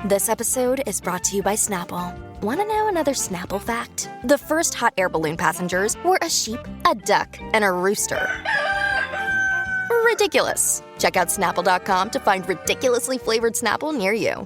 This episode is brought to you by Snapple. Want to know another Snapple fact? The first hot air balloon passengers were a sheep, a duck, and a rooster. Ridiculous. Check out Snapple.com to find ridiculously flavored Snapple near you.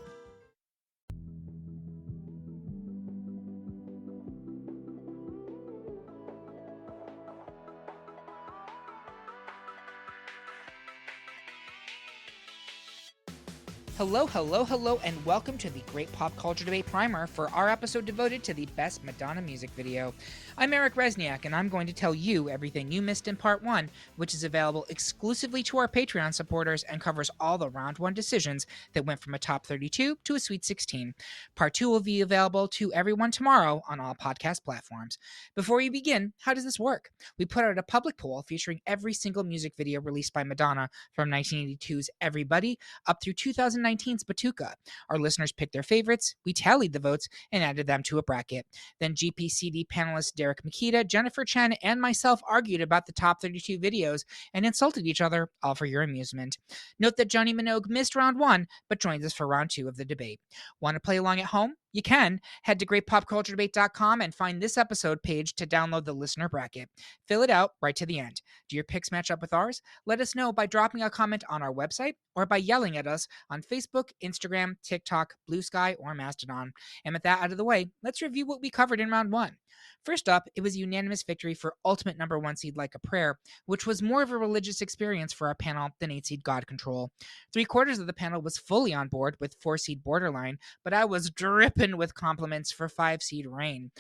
Hello, and welcome to the Great Pop Culture Debate Primer for our episode devoted to the best Madonna music video. I'm Eric Resniak, and I'm going to tell you everything you missed in Part 1, which is available exclusively to our Patreon supporters and covers all the Round 1 decisions that went from a top 32 to a Sweet 16. Part 2 will be available to everyone tomorrow on all podcast platforms. Before we begin, how does this work? We put out a public poll featuring every single music video released by Madonna from 1982's Everybody up through 2019's Batuka. Our listeners picked their favorites, we tallied the votes, and added them to a bracket. Then GPCD panelists Derek Makita, Jennifer Chen, and myself argued about the top 32 videos and insulted each other, all for your amusement. Note that Johnny Minogue missed round 1, but joins us for round 2 of the debate. Want to play along at home? You can. Head to greatpopculturedebate.com and find this episode page to download the listener bracket. Fill it out right to the end. Do your picks match up with ours? Let us know by dropping a comment on our website or by yelling at us on Facebook, Instagram, TikTok, Blue Sky, or Mastodon. And with that out of the way, let's review what we covered in round 1. First up, it was a unanimous victory for ultimate number 1 seed Like a Prayer, which was more of a religious experience for our panel than 8 seed God Control. 3/4 of the panel was fully on board with 4 seed Borderline, but I was dripping with compliments for 5 seed Rain.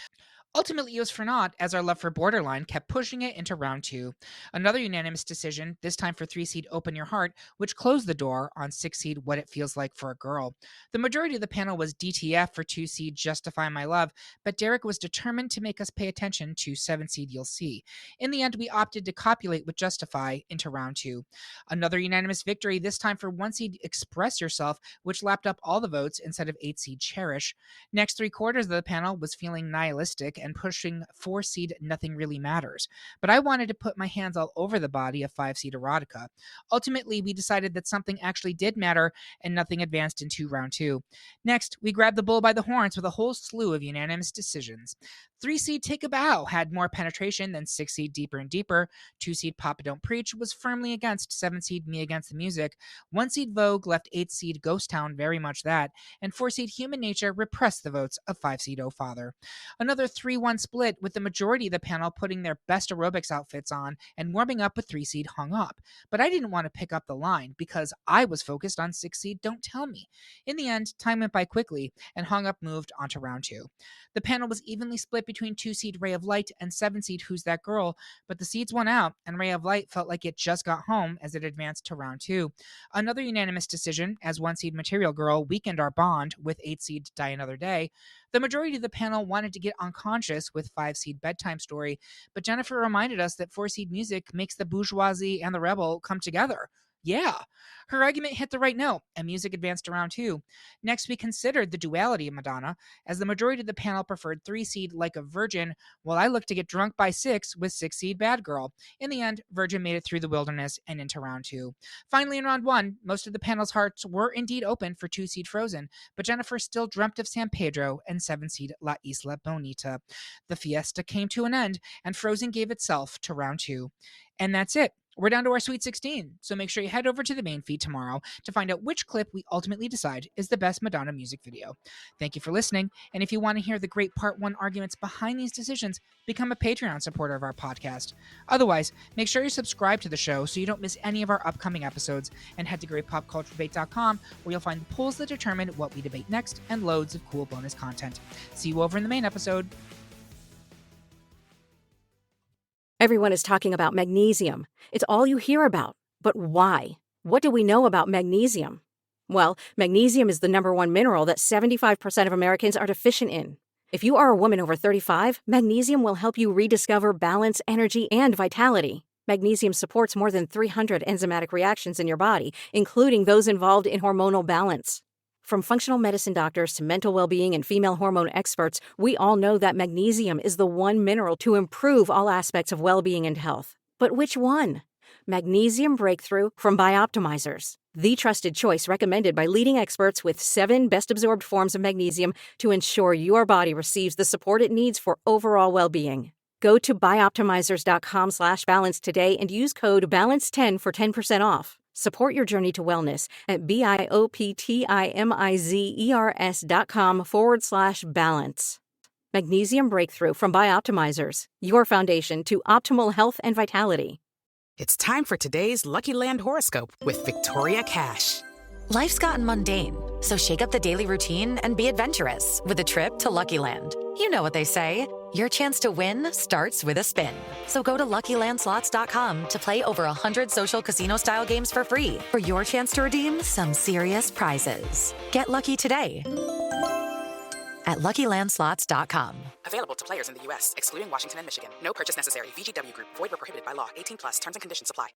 Ultimately, it was for naught, as our love for Borderline kept pushing it into round 2. Another unanimous decision, this time for 3 seed Open Your Heart, which closed the door on 6 seed What It Feels Like for a Girl. The majority of the panel was DTF for 2 seed Justify My Love, but Derek was determined to make us pay attention to 7 seed You'll See. In the end, we opted to copulate with Justify into round 2. Another unanimous victory, this time for 1 seed Express Yourself, which lapped up all the votes instead of 8 seed Cherish. Next 3/4 of the panel was feeling nihilistic and pushing 4 seed Nothing Really Matters. But I wanted to put my hands all over the body of 5 seed Erotica. Ultimately, we decided that something actually did matter and nothing advanced into round 2. Next, we grabbed the bull by the horns with a whole slew of unanimous decisions. 3 seed Take a Bow had more penetration than 6 seed Deeper and Deeper. 2 seed Papa Don't Preach was firmly against 7 seed Me Against the Music. 1 seed Vogue left 8 seed Ghost Town very much that. And 4 seed Human Nature repressed the votes of 5 seed Oh Father. Another 3-1 split, with the majority of the panel putting their best aerobics outfits on and warming up with 3 seed Hung Up. But I didn't want to pick up the line because I was focused on 6 seed Don't Tell Me. In the end, time went by quickly and Hung Up moved on to round 2. The panel was evenly split between 2 seed Ray of Light and 7 seed Who's That Girl, but the seeds won out and Ray of Light felt like it just got home as it advanced to round 2. Another unanimous decision, as 1 seed Material Girl weakened our bond with 8 seed Die Another Day. The majority of the panel wanted to get unconscious with 5 seed Bedtime Story, but Jennifer reminded us that 4 seed music makes the bourgeoisie and the rebel come together. Yeah, her argument hit the right note, and music advanced to round 2. Next, we considered the duality of Madonna, as the majority of the panel preferred 3 seed Like a Virgin, while I looked to get drunk by 6 with 6 seed Bad Girl. In the end, Virgin made it through the wilderness and into round 2. Finally, in round 1, most of the panel's hearts were indeed open for 2 seed Frozen, but Jennifer still dreamt of San Pedro and 7 seed La Isla Bonita. The fiesta came to an end, and Frozen gave itself to round 2. And that's it. We're down to our Sweet 16, so make sure you head over to the main feed tomorrow to find out which clip we ultimately decide is the best Madonna music video. Thank you for listening, and if you want to hear the great Part 1 arguments behind these decisions, become a Patreon supporter of our podcast. Otherwise, make sure you subscribe to the show so you don't miss any of our upcoming episodes, and head to greatpopculturedebate.com where you'll find the polls that determine what we debate next and loads of cool bonus content. See you over in the main episode. Everyone is talking about magnesium. It's all you hear about. But why? What do we know about magnesium? Well, magnesium is the number 1 mineral that 75% of Americans are deficient in. If you are a woman over 35, magnesium will help you rediscover balance, energy, and vitality. Magnesium supports more than 300 enzymatic reactions in your body, including those involved in hormonal balance. From functional medicine doctors to mental well-being and female hormone experts, we all know that magnesium is the one mineral to improve all aspects of well-being and health. But which one? Magnesium Breakthrough from Bioptimizers. the trusted choice recommended by leading experts with 7 best-absorbed forms of magnesium to ensure your body receives the support it needs for overall well-being. Go to bioptimizers.com/balance today and use code BALANCE10 for 10% off. Support your journey to wellness at bioptimizers.com/balance. Magnesium Breakthrough from Bioptimizers, your foundation to optimal health and vitality. It's time for today's Lucky Land horoscope with Victoria Cash. Life's gotten mundane, so shake up the daily routine and be adventurous with a trip to Lucky Land. You know what they say, your chance to win starts with a spin. So go to LuckyLandSlots.com to play over 100 social casino-style games for free for your chance to redeem some serious prizes. Get lucky today at LuckyLandSlots.com. Available to players in the U.S., excluding Washington and Michigan. No purchase necessary. VGW Group. Void where prohibited by law. 18+. Terms and conditions apply.